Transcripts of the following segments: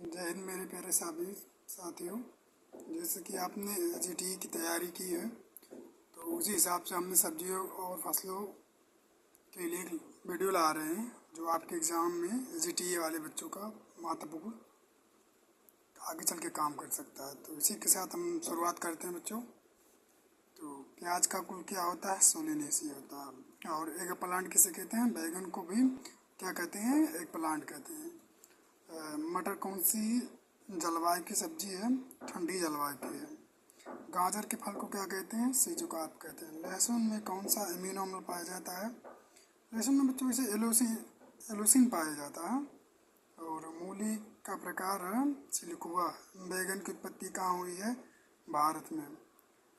जय हिंद मेरे प्यारे सभी साथियों। जैसे कि आपने जीटीई की तैयारी की है, तो उसी हिसाब से हमने सब्जियों और फसलों के लिए एक वीडियो ला रहे हैं जो आपके एग्ज़ाम में जीटीई वाले बच्चों का महत्वपूर्ण आगे चल के काम कर सकता है। तो इसी के साथ हम शुरुआत करते हैं बच्चों। तो प्याज का कुल क्या होता है? सोलेनेसी होता है। और एग प्लांट किसे कहते हैं? बैगन को भी क्या कहते हैं? एग प्लांट कहते हैं। मटर कौन सी जलवायु की सब्जी है? ठंडी जलवायु की है। गाजर के फल को क्या कहते हैं? सीजुकाप कहते हैं। लहसुन में कौन सा एमिनो अम्ल पाया जाता है? लहसुन में बच्चों इसे एलोसिन पाया जाता है। और मूली का प्रकार है सिलिकुआ। बैगन की उत्पत्ति कहाँ हुई है? भारत में।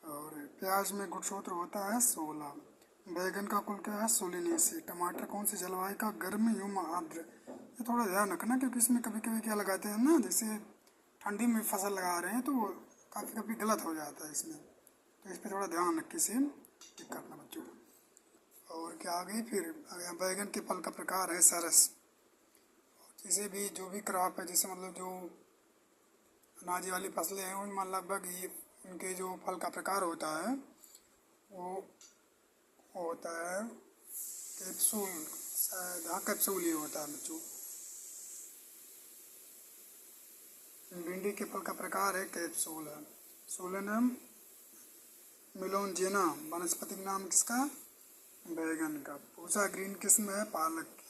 और प्याज में गुणसूत्र होता है 16। बैगन का कुल क्या है? सोलिनेसी। टमाटर कौन सी जलवायु का? गर्म एवं आर्द्र। ये थोड़ा ध्यान रखना क्योंकि इसमें कभी कभी क्या लगाते हैं ना, जैसे ठंडी में फसल लगा रहे हैं तो काफ़ी कभी गलत हो जाता है इसमें, तो इस पर थोड़ा ध्यान रख के इसे टिक करना बच्चों। और क्या आगे फिर बैगन के फल का प्रकार है सरस। जैसे भी जो भी क्रॉप है, जैसे मतलब जो अनाज वाली फसलें हैं उनमें लगभग ये उनके जो फल का प्रकार होता है वो होता है कैप्सूल। शायद हाँ, कैप्सूल ही होता है बच्चों। भिंडी के फल का प्रकार है कैप्सूल है। सोलेनम मिलोनजेना। वनस्पतिक नाम किसका? बैगन का। पूसा ग्रीन किस्म है पालक की।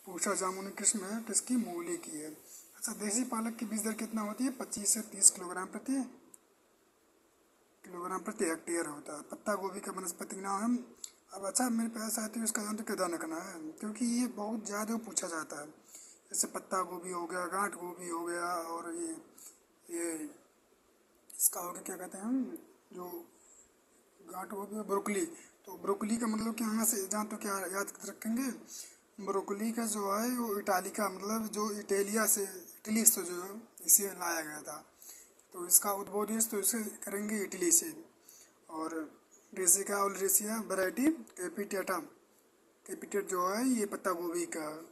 पूसा जामुनी किस्म है किसकी? मूली की है। अच्छा, देसी पालक की बीज दर कितना होती है? 25 से 30 किलोग्राम प्रति हेक्टेयर होता है। पत्ता गोभी का वनस्पतिक नाम है। अब अच्छा मेरे पास आती है, उसका ध्यान तो ध्यान रखना है क्योंकि ये बहुत ज़्यादा पूछा जाता है। जैसे पत्ता गोभी हो गया, गांठ गोभी हो गया, और ये इसका हो गया क्या कहते हैं हम, जो गांठ गोभी, ब्रोकली। तो ब्रोकली का मतलब क्या, यहाँ से जहाँ तो क्या याद रखेंगे, ब्रोकली का जो है वो इटालिका, मतलब जो इटालिया से, इटली से जो है इसे लाया गया था, तो इसका उद्भव देश तो इसे करेंगे इटली से। और रेसिका ओलरेसिया वैरायटी कैपिटेटा, कैपिटेट जो है ये पत्ता गोभी का।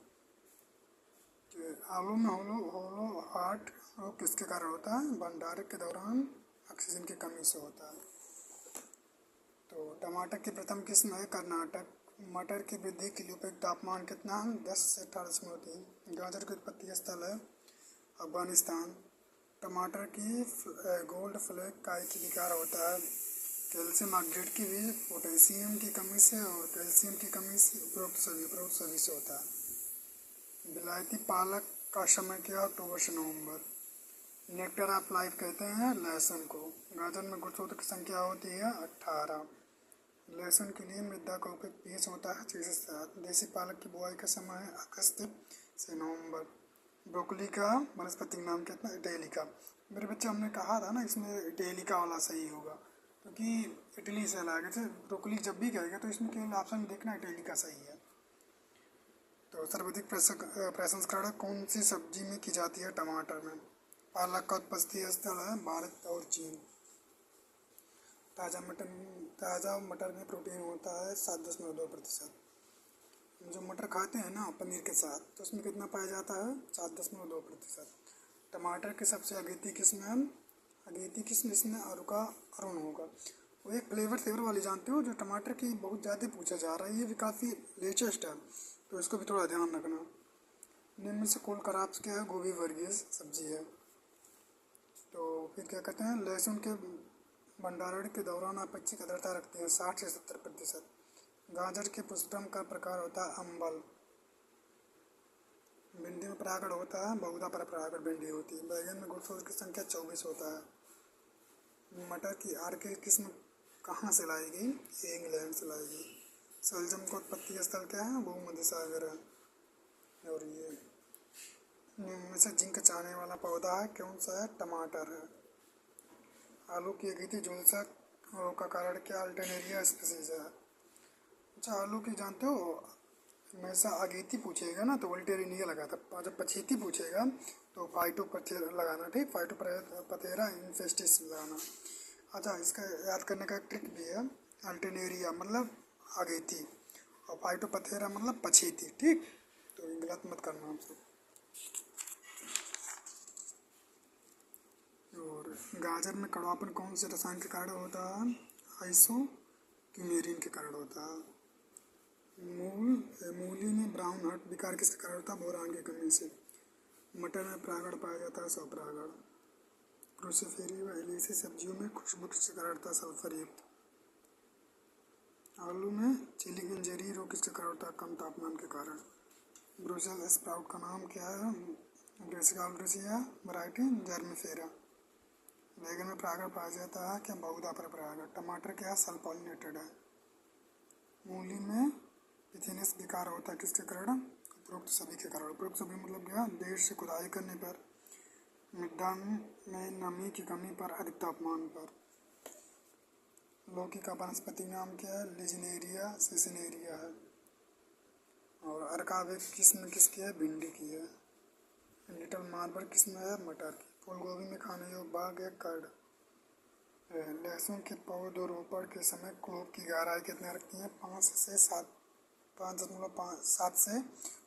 आलू में होलो होलो हार्ट रोग किसके कारण होता है? भंडारण के दौरान ऑक्सीजन की कमी से होता है। तो टमाटर की प्रथम किस्म है कर्नाटक। मटर की वृद्धि के लिए उपयुक्त तापमान कितना है? 10 से 18 गाजर की उत्पत्ति स्थल है अफगानिस्तान। टमाटर की गोल्ड फ्लैग का एक विकार होता है कैल्शियम ऑक्सीडेट की भी पोटेशियम की कमी से और कैल्शियम की कमी से, उपरोक्त सभी से होता है। विलायती पालक का समय क्या? अक्टूबर से नवंबर। नेक्टर ऑफ लाइफ कहते हैं लहसुन को। गाजर में गुणसूत्र की संख्या होती है 18। लहसुन के लिए मृदा का उपयुक्त पीएच होता है 6 से 7। देसी पालक की बुआई का समय है अगस्त से नवंबर। ब्रोकली का वनस्पतिक नाम कितना? इटैलिका। मेरे बच्चे, हमने कहा था ना इसमें इटैलिका वाला सही होगा क्योंकि इटली से लाए गए थे। ब्रोकली जब भी कहेगा तो इसमें केवल ऑप्शन देखना इटैलिका सही है। तो सर्वाधिक प्रसंस्करण कौन सी सब्जी में की जाती है? टमाटर में। पालक का उत्पत्ति स्थल है भारत और चीन। ताज़ा मटर में प्रोटीन होता है 7.2%। जो मटर खाते हैं ना पनीर के साथ, तो उसमें कितना पाया जाता है? 7.2%। टमाटर की सबसे अगेती किस्म है, अगेती किस्म इसमें अरुका अरुण होगा। वो एक फ्लेवर वाली जानते हो जो टमाटर की बहुत ज़्यादा पूछा जा रहा है, ये भी काफ़ी लेटेस्ट है, तो इसको भी थोड़ा ध्यान रखना। निम्न से कोल क्रॉप्स क्या है? गोभी वर्गीय सब्जी है। तो फिर क्या कहते हैं, लहसुन के भंडारण के दौरान अपेक्षित आर्द्रता रखते हैं 60 से 70%। गाजर के पुष्पम का प्रकार होता है अम्बल। भिंडी में परागण होता है बहुधा पर परागण भिंडी होती है। बैगन में गुणसूत्र की संख्या 24 होता है। मटर की आर्किड किस्म कहाँ से लाई गई? इंग्लैंड से लाई गई। सलजम का उत्पत्ति स्थल क्या है? भूमध्य सागर है। और ये निम्न में से जिंक चाहने वाला पौधा है कौन सा है? टमाटर है। आलू की अगेती झुलसा रोग का कारण क्या? अल्टरनेरिया स्पीसीज है। अच्छा, आलू की जानते हो, हमेशा अगेती पूछेगा ना तो अल्टरनेरिया लगाता, और जब पछेती पूछेगा तो फाइटोपथेरा लगाना, ठीक, फाइटोपथेरा इन्फेस्टिस लगाना। अच्छा, इसका याद करने का ट्रिक भी है। अल्टरनेरिया मतलब अगेती और फाइटोपथेरा मतलब पछेती, ठीक, तो गलत मत करना आप सब। गाजर में कड़वापन कौन से रसायन के कारण होता है? आइसोक्यूमेरिन के कारण होता है। मूली में ब्राउन हार्ट विकार किसके कारण होता है? बोरान की कमी से। मटर में परागण पाया जाता है स्वपरागण। क्रूसीफेरी व एलिसी सब्जियों में खुशबू किसके कारण होता है? सल्फर युक्त। आलू में चिली गिंजेरी रोग किसके कारण होता है? कम तापमान के कारण। ब्रुसेल स्प्राउट का नाम क्या है? Brassica oleracea variety gemmifera. बैगन में परागण पाया जाता है क्या? बहुधा पर परागण। टमाटर क्या है? सेल्फ पॉलिनेटेड है। मूली में पिथियनस विकार होता है किसके कारण? उपरोक्त सभी के कारण। उपरोक्त सभी मतलब क्या? देर से खुदाई करने पर, मृदा में नमी की कमी पर, अधिक तापमान पर। लौकी का वनस्पति नाम क्या है? लिजिनेरिया सिसिनेरिया है। और अरकावे किस्म किसकी है? भिंडी की है। लिटिल मार्बल किस्म है? मटर की। फूल गोभी में खाने योग्य भाग है कर्ड। लहसुन के पौधरोपण के समय क्लोव की गहराई कितने रखती है? 5 से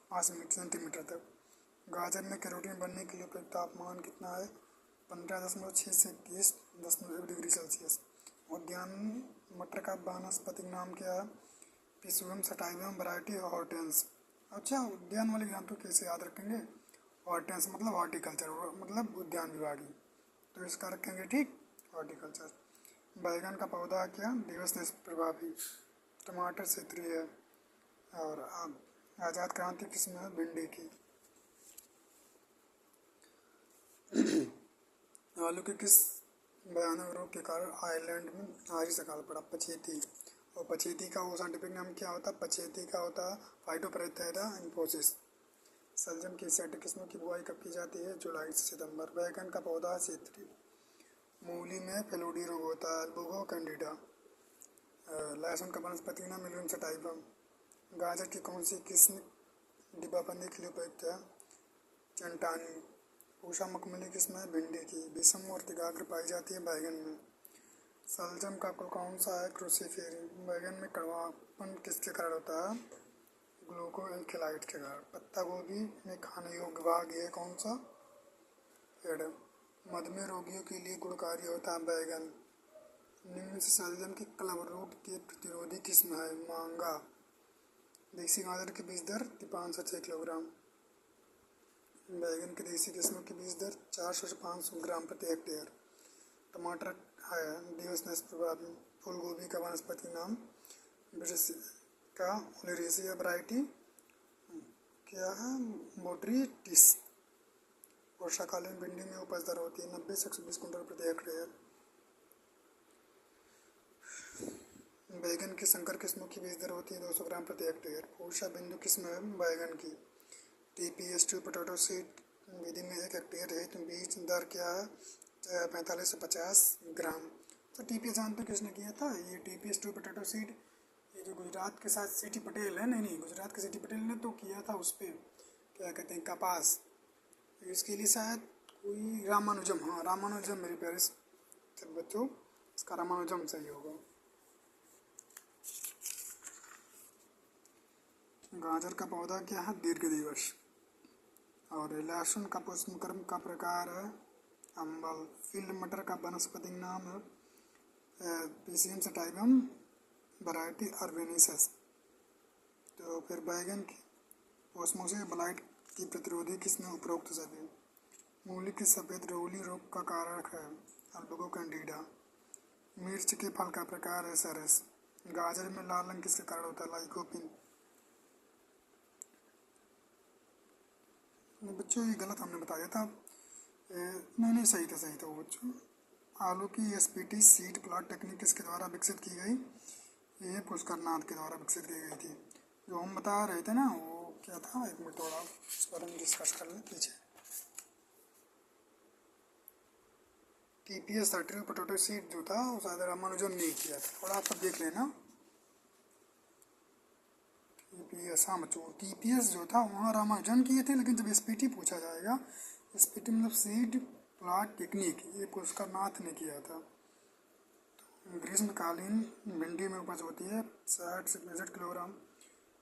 5 सेंटीमीटर तक। गाजर में कैरोटीन बनने के लिए उपयुक्त तापमान कितना है? 15.6 से 21 डिग्री सेल्सियस। उद्यान मटर का वानस्पतिक नाम क्या है? पिसुम सटाइवम वैरायटी हॉर्टेंस। अच्छा, उद्यान वाले ज्ञान तो कैसे याद रखेंगे? हॉर्टेंस मतलब हॉर्टिकल्चर, मतलब उद्यान विभागी, तो इसका रखेंगे ठीक हॉर्टिकल्चर। बैगन का पौधा क्या? दिवस प्रभावी। टमाटर क्षेत्रीय है। और आज़ाद क्रांति किस्म है? भिंडी की। आलू के किस भयानक रोग के कारण आयरलैंड में आर्य सकाल पड़ा? पछेती। और पछेती का वो साइंटिफिक नाम क्या होता है? पछेती का होता है फाइटोप्टेरा इन्फोसिस। सलजम की सेट किस्मों की बुआई कब की जाती है? जुलाई से सितंबर। बैगन का पौधा क्षेत्रीय। मूली में फेलोडी रोग होता है, अल्बुगो कैंडिडा। लहसुन का वनस्पति नाम मिलियम सटाइवम। गाजर की कौन सी किस्म डिब्बाबंदी के लिए उपयुक्त है? चंटानी। पूषा मखमली किस्म है? भिंडी की। विषम और तिगाग्र पाई जाती है बैगन में। सलजम का कुल कौन सा है? क्रूसीफेरी। बैगन में कड़वापन किसके कारण होता है? ग्लूकोएल्केलाइड के कारण। पत्ता गोभी में खाने योग्य भाग ये कौन सा? पेड़। मधुमेह रोगियों के लिए गुणकारी होता है बैगन। निम्न से सलजम की क्लब रूट के प्रतिरोधी किस्म है? मांगा। देसी गाजर की बीज दर 500 से 6 किलोग्राम। बैगन की देसी किस्मों की बीज दर 400 से 500 ग्राम प्रति हेक्टेयर। टमाटर है दिवस प्रभावी। फूल गोभी का वनस्पति नाम ब्रेसिका ओल्ड्रेसिया वैरायटी क्या है? मोड्रीटिस। वर्षाकालीन भिंडी में उपज दर होती है 90 से 120 कुंटल प्रति हेक्टेयर। बैगन की संकर किस्मों की बीज दर होती है 200 ग्राम प्रति हेक्टेयर। पूषा बिंदु किस्म है बैगन की। TPS2 पोटैटो सीड विधि में 1 हेक्टेयर हेतु बीज दर क्या है? 45 से 50 ग्राम। तो TPS जानते हो किसने किया था? ये TPS2 पोटैटो सीड, ये जो गुजरात के साथ सिटी पटेल है, नहीं गुजरात के सिटी पटेल ने तो किया था उस पर, क्या कहते हैं, कपास। इसके लिए शायद कोई रामानुजम, हाँ रामानुजम मेरे प्यारे बच्चों, इसका रामानुजम सही होगा। गाजर का पौधा क्या है? दीर्घदिवस। और लहसुन का पुष्पक्रम का प्रकार है? अम्बल। फील्ड मटर का वनस्पतिक नाम है? पिसियम सटाइवम वैरायटी अर्बेनिसस। तो फिर बैगन की ओस्मोसिस ब्लाइट की प्रतिरोधी किस्म उपरोक्त सभी। मूली की सफ़ेद रोली रोग का कारक है? अल्बुगो कैंडिडा। मिर्च के फल का प्रकार है? सरस। गाजर में लाल रंग किसके कारण होता है? लाइकोपिन। बच्चों ये गलत हमने बता दिया था। नहीं सही था वो बच्चों। आलू की SPT सीड प्लॉट टेक्निक किसके द्वारा विकसित की गई? ये पुष्कर नाथ के द्वारा विकसित की गई थी। जो हम बता रहे थे ना वो क्या था? एक मिनट थोड़ा उस पर हम डिस्कस कर लें पीछे। TPS 30 पोटैटो सीड जो था वो शायद रामानुजन ने किया था, थोड़ा आप सब देख लेना। TPS, हाँ बच्चों, TPS जो था वहाँ रामानुजन किए थे, लेकिन जब SPT पूछा जाएगा, SPT मतलब सीड प्लॉट टेक्निक, ये पुष्कर नाथ ने किया था। तो ग्रीष्मकालीन भिंडी में उपज होती है 60 से 65 किलोग्राम।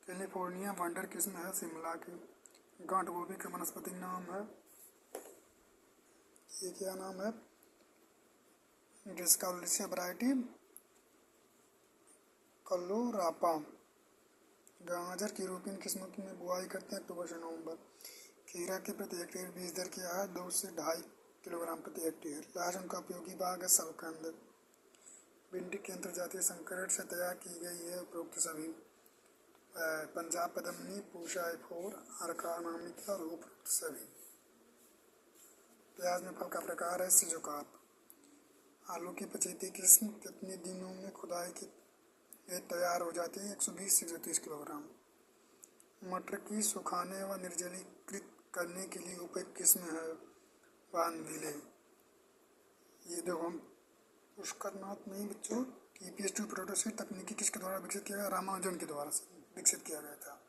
कैलिफोर्निया वंडर किस्म है? शिमला की। गांठ गोभी का वनस्पतिक नाम है? ये क्या नाम है? जिसका उल्लेख वैरायटी कलोरापा। गाजर की यूरोपियन किस्मों की में बुआई करते हैं अक्टूबर से नवंबर। खीरा के प्रति हेक्टेयर बीज दर क्या है? 2 से 2.5 किलोग्राम प्रति हेक्टेयर। लहसुन का उपयोगी भाग है सबकंद। भिंडी की अंतर्जातीय संकरण से तैयार की गई है उपरोक्त सभी। पंजाब पद्मिनी, पूषा F4, अर्का अनामिका और उपरोक्त सभी। प्याज में फल का प्रकार है सिजुकात। आलू की 25 किस्म कितने दिनों में खुदाई की तैयार हो जाती है? 120 से 130 किलोग्राम। मटर की सुखाने व निर्जलीकृत करने के लिए उपयुक्त किस्म है वानविले। ये देखो पुष्करनाथ नहीं बच्चों, TPS2 प्रोटोसीड तकनीकी किसके द्वारा विकसित किया गया? रामानुजन के द्वारा विकसित किया गया था।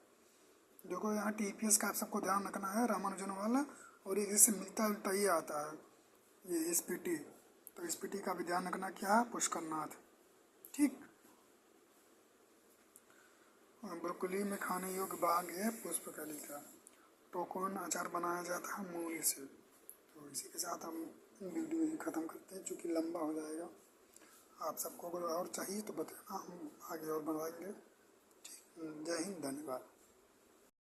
देखो यहाँ TPS का आप सबको ध्यान रखना है, रामानुजन वाला, और एक इससे मिलता जुलता ही आता है ये SPT। तो SPT का भी ध्यान रखना क्या है? पुष्करनाथ। ठीक। ब्रोकली में खाने योग्य भाग है पुष्पकली का। टोकोन अचार बनाया जाता है मूली से। तो इसी के साथ हम वीडियो ही ख़त्म करते हैं, चूँकि लंबा हो जाएगा। आप सबको अगर और चाहिए तो बताना, हम आगे और बढ़ाएंगे। ठीक, जय हिंद, धन्यवाद।